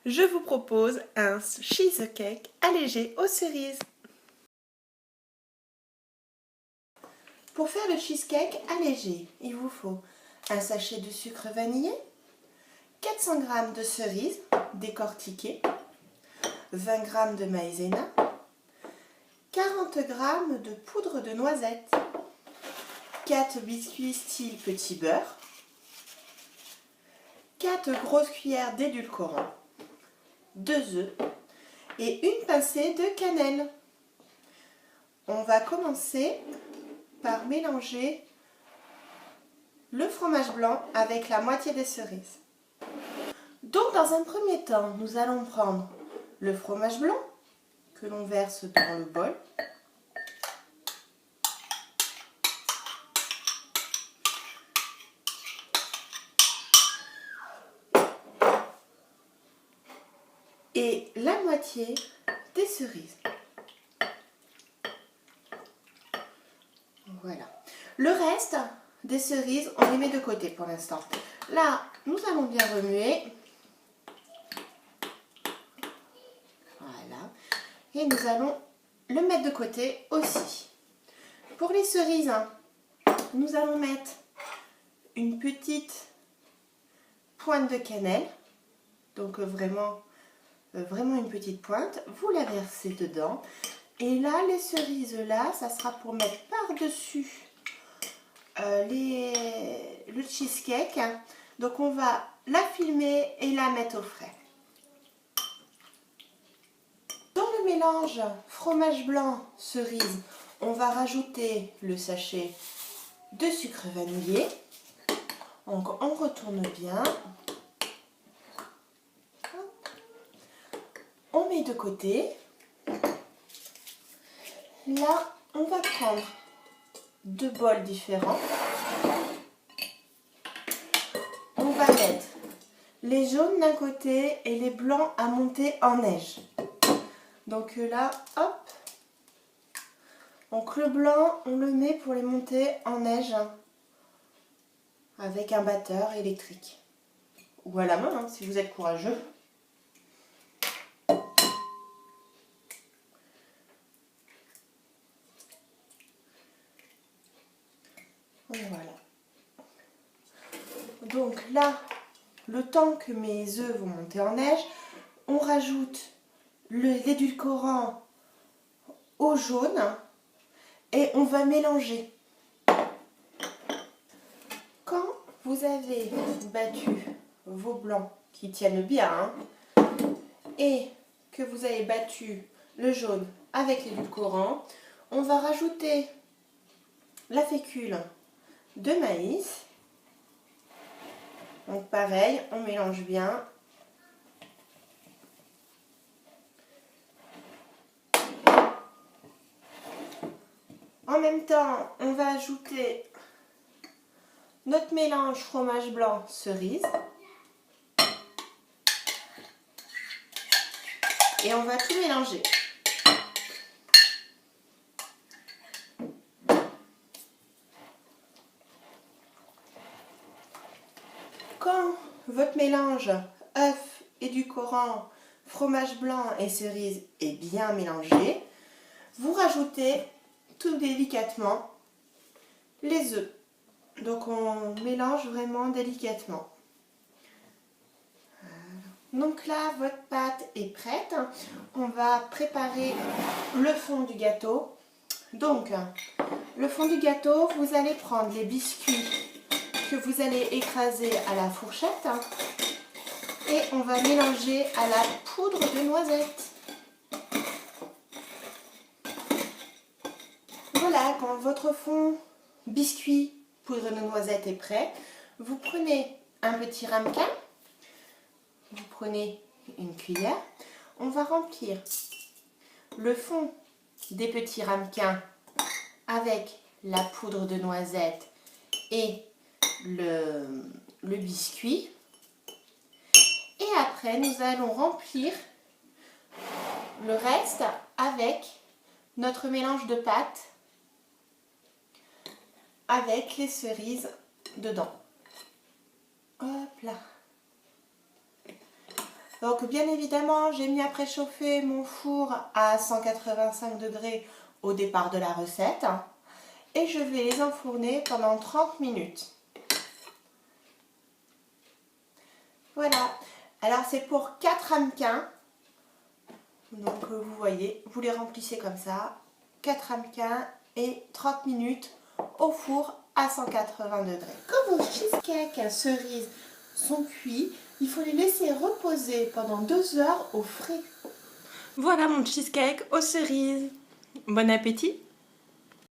Je vous propose un cheesecake allégé aux cerises. Pour faire le cheesecake allégé, il vous faut un sachet de sucre vanillé, 400 g de cerises décortiquées, 20 g de maïzena, 40 g de poudre de noisette, 4 biscuits style petit beurre, 4 grosses cuillères d'édulcorant, 2 œufs et une pincée de cannelle. On va commencer par mélanger le fromage blanc avec la moitié des cerises. Donc dans un premier temps, nous allons prendre le fromage blanc que l'on verse dans le bol. Et la moitié des cerises. Voilà. Le reste des cerises, on les met de côté pour l'instant. Là, nous allons bien remuer. Voilà. Et nous allons le mettre de côté aussi. Pour les cerises, nous allons mettre une petite pointe de cannelle. Donc vraiment une petite pointe. Vous la versez dedans. Et là, les cerises, là, ça sera pour mettre par-dessus le cheesecake. Donc, on va la filmer et la mettre au frais. Dans le mélange fromage blanc, cerise, on va rajouter le sachet de sucre vanillé. Donc, on retourne bien. On met de côté. Là, on va prendre 2 bols différents. On va mettre les jaunes d'un côté et les blancs à monter en neige. Donc là, hop. Donc le blanc, on le met pour les monter en neige avec un batteur électrique. Ou à la main, si vous êtes courageux. Voilà. Donc là, le temps que mes œufs vont monter en neige, on rajoute l'édulcorant au jaune et on va mélanger. Quand vous avez battu vos blancs qui tiennent bien et que vous avez battu le jaune avec l'édulcorant, on va rajouter la fécule de maïs. Donc pareil, on mélange bien. En même temps, on va ajouter notre mélange fromage blanc cerise. Et on va tout mélanger. Quand votre mélange œuf, édulcorant, fromage blanc et cerise est bien mélangé, vous rajoutez tout délicatement les œufs. Donc on mélange vraiment délicatement. Donc là, votre pâte est prête. On va préparer le fond du gâteau. Donc, le fond du gâteau, vous allez prendre les biscuits que vous allez écraser à la fourchette et on va mélanger à la poudre de noisette. Voilà, quand votre fond biscuit poudre de noisette est prêt, vous prenez un petit ramequin, vous prenez une cuillère, on va remplir le fond des petits ramequins avec la poudre de noisette et le biscuit. Et après, nous allons remplir le reste avec notre mélange de pâte avec les cerises dedans. Hop là. Donc bien évidemment, j'ai mis à préchauffer mon four à 185 degrés au départ de la recette. Et je vais les enfourner pendant 30 minutes. Voilà. Alors c'est pour 4 ramequins. Donc vous voyez, vous les remplissez comme ça. 4 ramequins et 30 minutes au four à 180 degrés. Quand vos cheesecakes cerises sont cuits, il faut les laisser reposer pendant 2 heures au frais. Voilà mon cheesecake aux cerises. Bon appétit!